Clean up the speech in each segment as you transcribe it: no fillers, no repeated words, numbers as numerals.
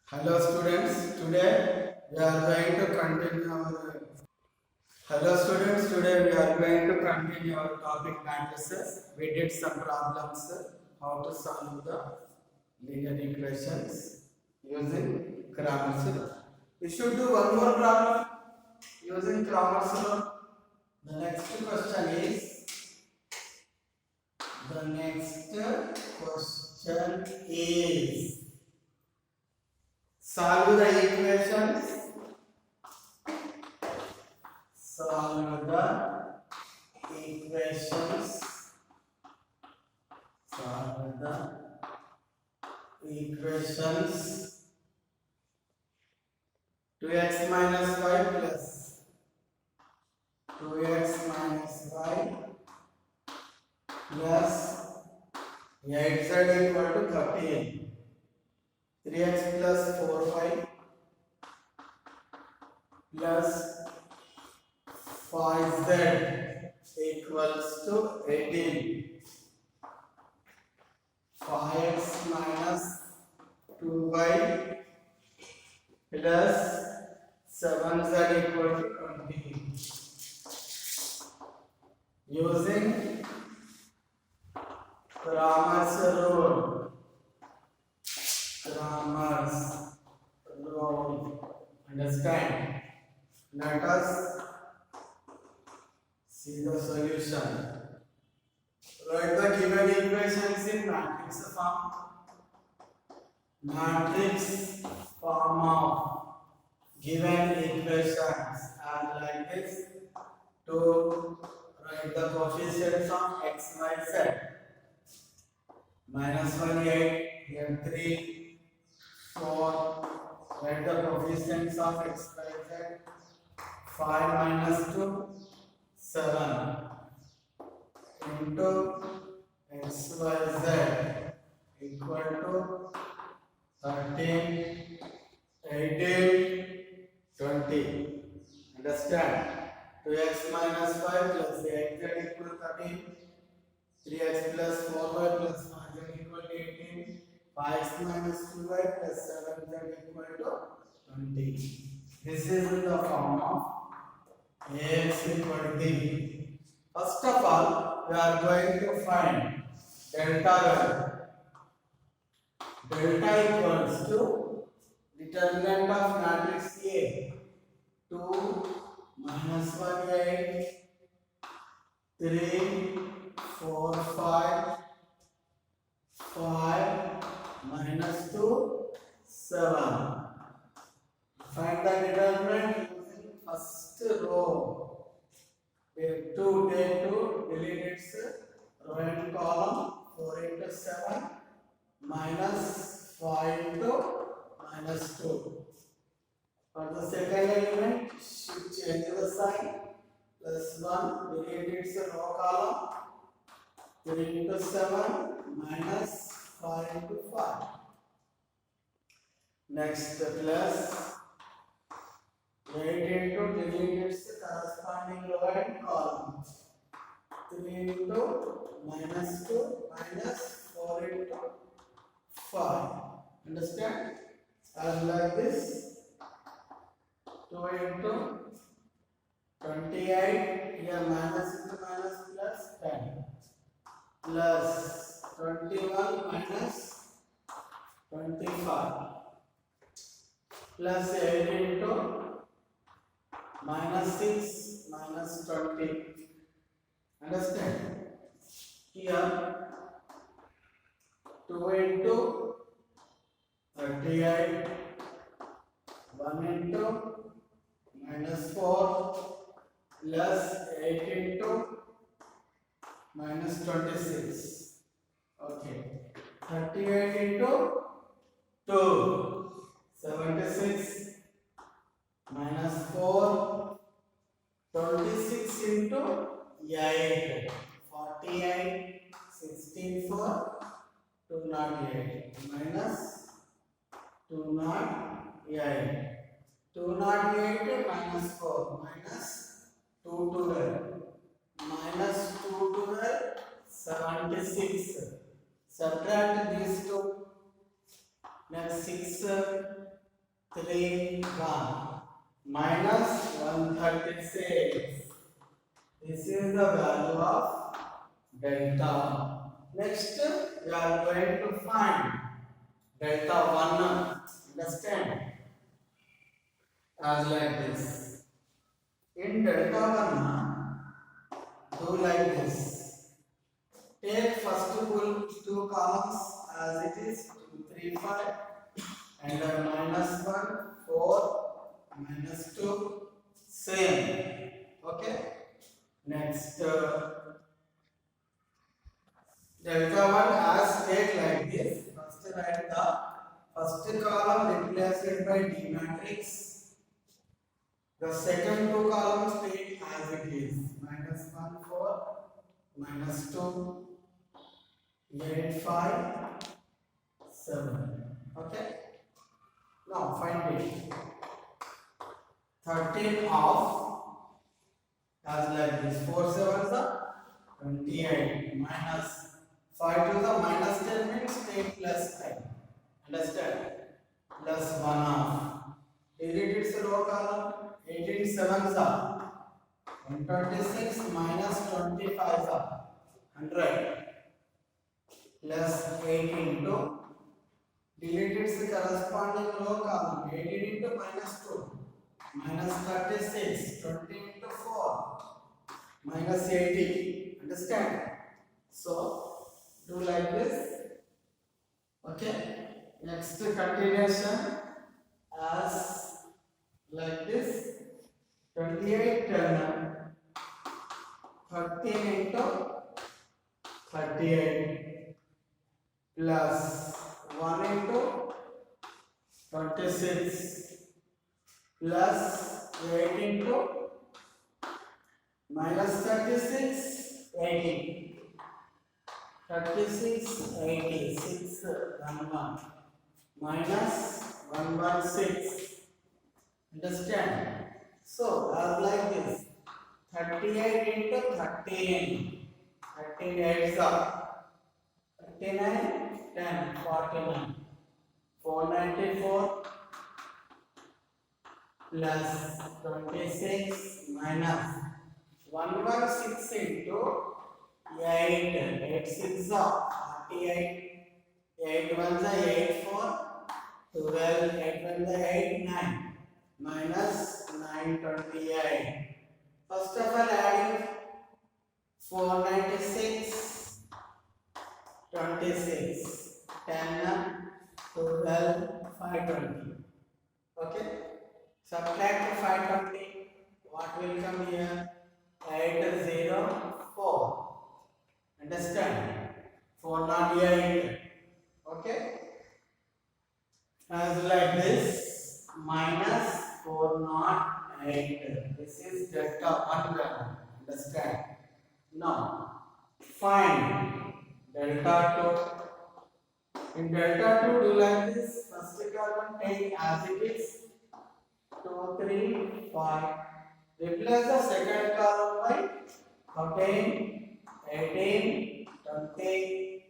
Hello students, today we are going to continue our Hello students, today we are going to continue our topic matrices. We did some problems how to solve the linear equations using Cramer's rule. We should do one more problem using Cramer's rule. The next question is solve the equations. Solve the equations. Solve the equations. 2x minus y plus 2x minus y plus 8z equal to 13. 3x plus 4y plus 5z equals to 18. 5x minus 2y plus 7z equal to 20. Using Cramer's rule. Cramer's rule. Understand? Let us see the solution. Write the given equations in matrix form. Matrix form of given equations are like this. To write the coefficients of x, y, z. -1, 8, here 3, 4. Write the coefficients of x, y, z. 5 minus 2, 7 into x, y, z equal to 13, 18, 20. Understand? 2x minus 5 plus 8z equal to 13. 3x plus 4y plus 5z equal to 18. 5x minus 2y plus 7z equal to 20. This is in the form of ax equal to b. First of all, we are going to find delta. Delta equals to determinant of matrix A. 2 minus 1 8 3 4 5 5 minus 2 7. Find the determinant using first row. Take 2 delete its row and column. 4 into 7 minus 5 into minus 2. For the second element, should change the sign. Plus 1, delete its row column. 3 into 7 minus 5 into 5. Next, plus 8 into delete its corresponding row and column. 3 into minus 2 minus 4 into 5. Understand? As like this. 2 into 28, here minus into minus plus 10, plus 21 minus 25, plus 8 into minus 6 minus 20. Understand? Here 2 into 38, 1 into minus 4 plus 8 into minus 26. Okay. 38 into 2. 76 minus 4. 26 into 8. 48. 16 for 208 minus 208. 208 minus 4 minus 212 minus 212 76. Subtract these two. Next 6, 3, 1 minus 136. This is the value of delta. Next, we are going to find delta 1. Understand? As like this. In delta 1, do like this. Take first two columns as it is 2, 3, 5 and minus 1, 4, minus 2, same. Okay. Next, delta 1 as take like this. First write the first column replaced by D matrix. The second two columns take as it is. Minus 1, 4, minus 2, 8, 5, 7. Okay. Now find it. 13 of as like this. 4 sevens are 28 minus 5 to the minus 10 means 10 plus 10. Understand? Plus 1 half. Delete its row column. 18 sevens are 126 minus 25 are 100 plus 8 into delete its corresponding row column. 18 into minus 2 minus 36 20 into 4 minus 80. Understand? So do like this. Okay. Next continuation as like this. 28 13 into 38 plus 1 into 26 plus 8 into minus 36 80 36 80 6 1 1 minus 116. Understand? So as like this 38 into 13 38 39 10 49 494 plus 26 minus 116 into 8 8 6 48 8 1 8 4 12 8 1 8 9 minus 928. First of all adding 496 26 10 12 520. Okay. Subtract 520. What will come here? 804. Understand? 408. Okay. As like this, minus 408. This is delta 1 value. Understand? Now, find delta 2. In delta 2, do like this. First column take as it is. 2, 3, 5. Replace the second column by 13, 18, 20.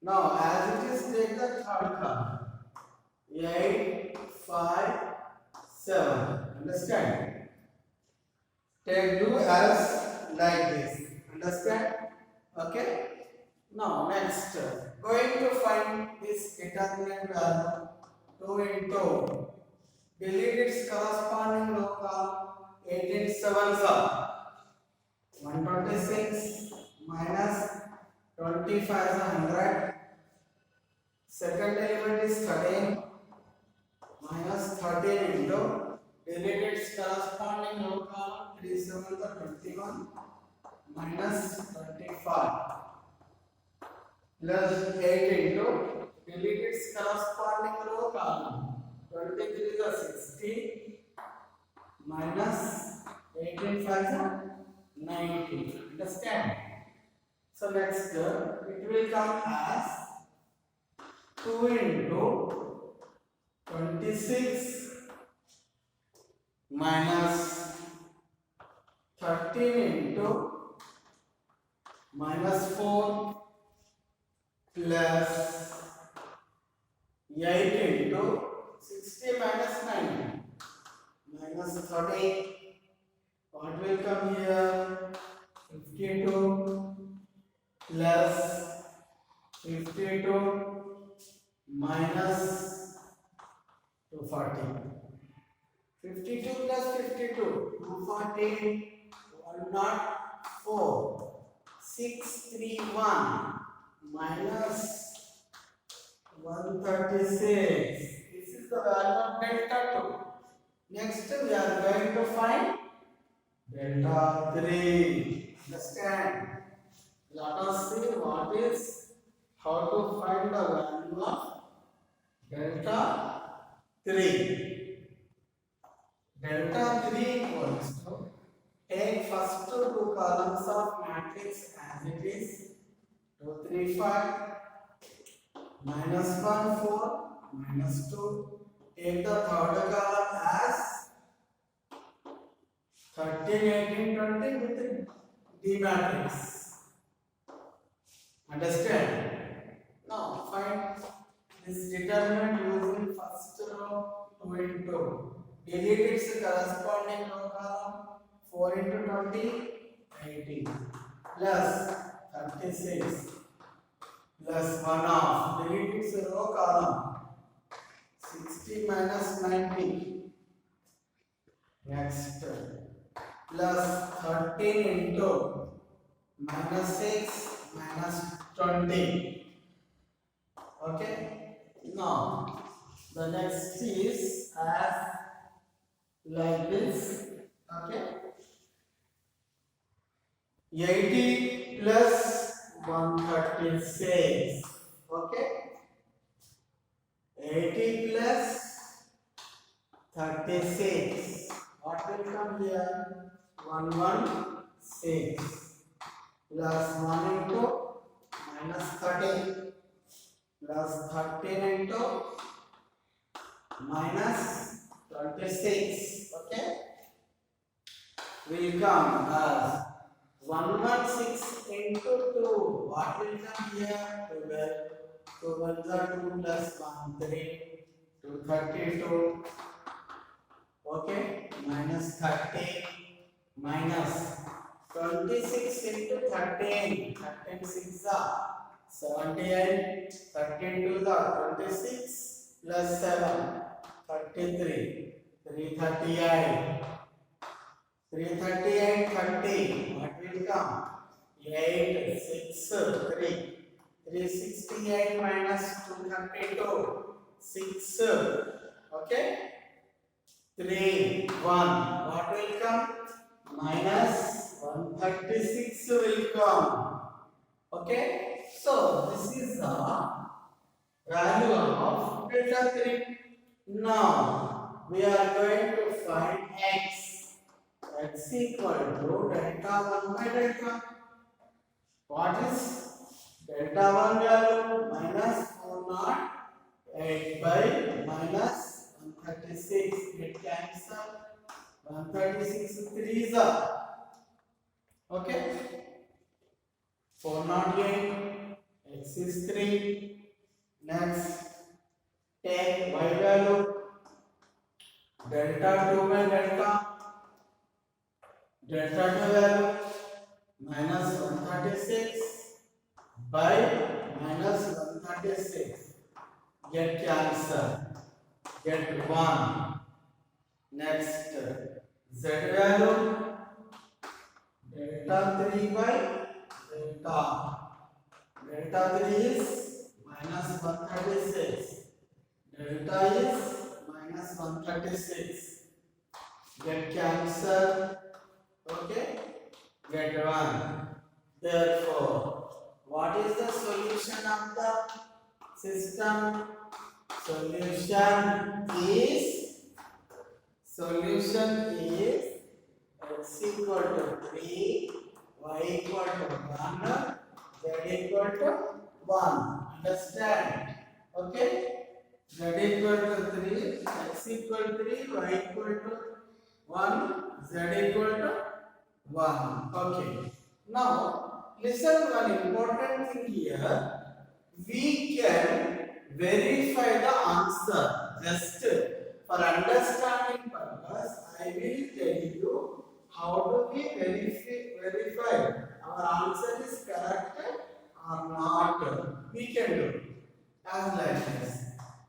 Now, as it is, take the third column. 8, 5, 7. Understand? Take do as like this. Understand? Okay? Now, next, going to find this determinant value 2 into delete its corresponding row column. 18 sevens are 126 minus 25 is 100. Second element is 13 minus 13 into delete its corresponding row column. 3 sevens are 21 minus 25 plus 8 into delete its corresponding row column. 23 is a 60 minus 18 5 90. Understand? So next it will come as 2 into 26 minus 13 into minus 4 plus 8 into 60 minus 90 minus 30. What will come here? 52 plus 52 minus 240. 52 plus 52, 240, 104, 631 minus 136. This is the value of delta 2. Next we are going to find delta 3. Understand? Let us see what is how to find the value of delta 3. Delta 3 equals to, take first two columns of matrix as it is, 2 3 5 minus 1 4 minus 2. Take the third column as 13 18 20 with D matrix. Understand? Now find this determinant using first row 2 into. Delete its corresponding row column 4 into 20 80 plus 36 plus 1 half. Delete its row column 60 minus 90. Next plus 13 into minus 6 minus 20. Okay. Now the next is as like this. Okay. 80 plus 136. Okay. 80 plus 36. What will come here? 116 plus 1 into minus 30 plus 13 into minus 26. Okay. Will come as 116 into 2. What will come here? 2 1 2 plus 1 3 232. Okay. Minus 30 minus 26 into 13. 13 6 are 78. 13 to the 26 plus 7 33. 338. 338 30. What will come? 8 6 3. 368 minus 232. 6. Okay. 3 1. What will come? Minus 136 will come. Okay. So this is the value of delta 3. Now we are going to find x. X equal to delta 1 by delta. What is delta 1 value? Minus 408 by minus 136. Get cancel. 136 3s are. Okay. 408. X is 3. Next, take y value. Delta 2 by delta. Delta 2 value minus 136 by minus 136. Get cancel. Get 1. Next, z value delta 3 by delta. Delta 3 is minus 136. Delta is minus 136. Get cancel. Okay. Get 1. Therefore, what is the solution of the system? Solution is x equal to 3, y equal to 1, z equal to 1. Understand? Okay. Z equal to 3, x equal to 3, y equal to 1, z equal to 1. Okay. Now listen, one important thing here. We can verify the answer. Just for understanding purpose, I will tell you how do we verify our answer is correct or not. We can do as like this.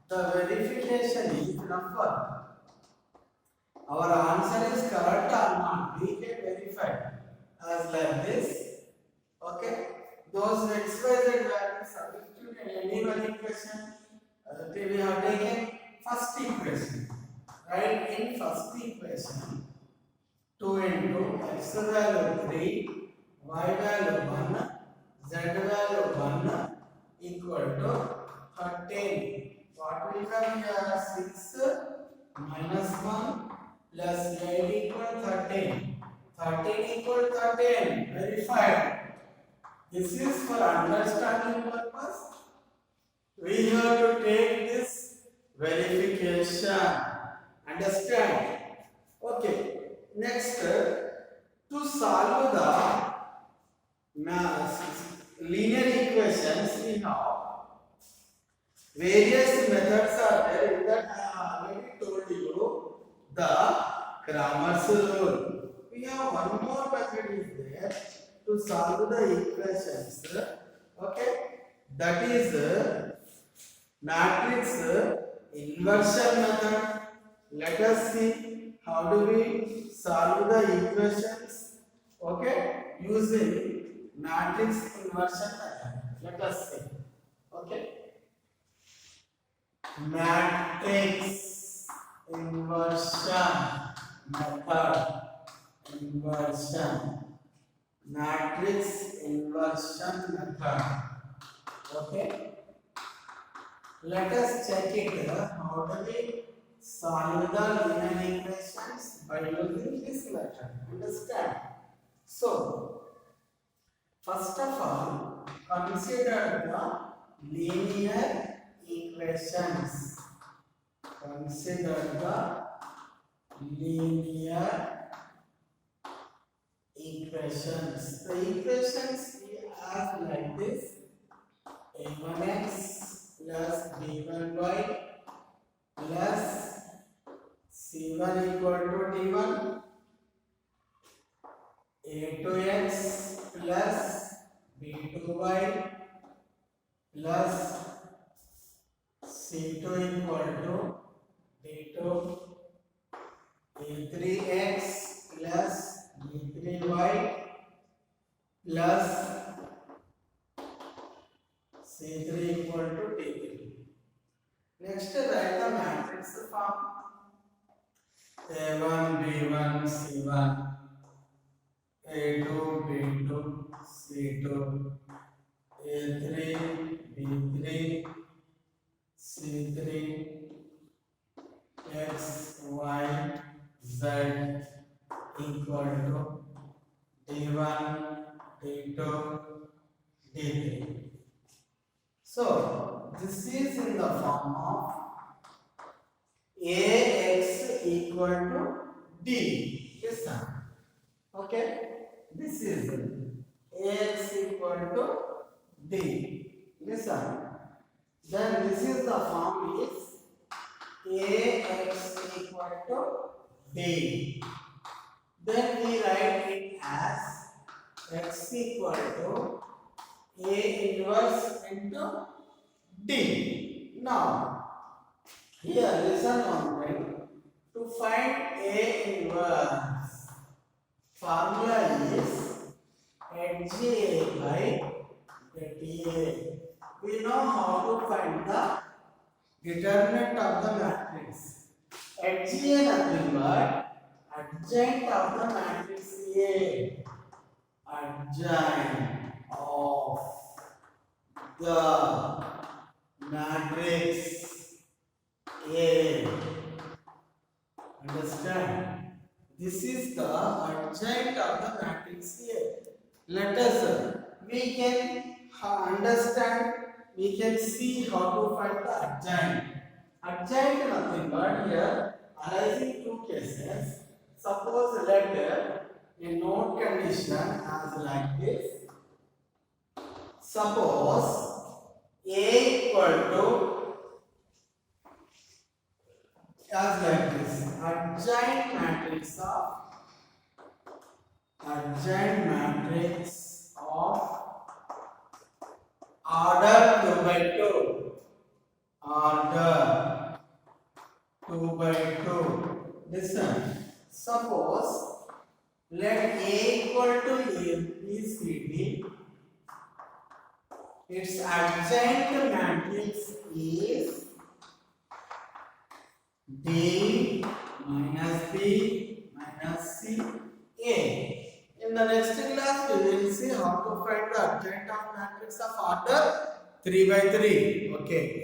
The verification is number. Our answer is correct or not. We can verify as like this. Okay. Those x, y, z values substitute in any one equation. We have taken first equation. Right? In first equation, 2 into x value 3, y value 1, z value 1 equal to 13. What will come here? 6 minus 1 plus 8 equal 13. 13 equal 13. Verified. This is for understanding purpose. We have to take this verification. Understand? Okay. Next, to solve the linear equations, we have various methods are there. In that I have already told you the Cramer's rule. We have one more method is there to solve the equations. Okay, that is matrix inversion method. Let us see how do we solve the equations. Okay, using matrix inversion method. Let us see. Okay, matrix inversion method. Matrix inversion method. Okay, let us check it. How do we solve the linear equations by using this method? Understand? So, first of all, consider the linear equations. Consider the linear equations. The equations we have like this: a1x plus b1y plus c1 equal to d1, a2x plus b2y plus c2 equal to d2, a3x plus b3y plus c3 equal to d3. Next, write the matrix form: a1 b1 c1, a2 b2 c2, a3 b3 c3, x y z equal to d1 d2 d3. So this is in the form of ax equal to d. Listen. Okay, this is ax equal to d. Listen. Then this is the form is ax equal to d. Then we write it as x equal to a inverse into d. Now, here listen one thing. To find a inverse, formula is HA by TA. We know how to find the determinant of the matrix. HA nothing but adjoint of the matrix A. Adjoint of the matrix A. Understand? This is the adjoint of the matrix A. Let us, we can understand, we can see how to find the adjoint. Adjoint nothing but here arising two cases. Suppose let a node condition as like this. Suppose A equal to as like this. Adjoint matrix of order 2 by 2. Order 2 by 2. Listen. Suppose let A equal to ABCD. Its adjoint matrix is D minus B minus C A. In the next class, we will see how to find the adjoint of matrix of order 3 by 3. Okay.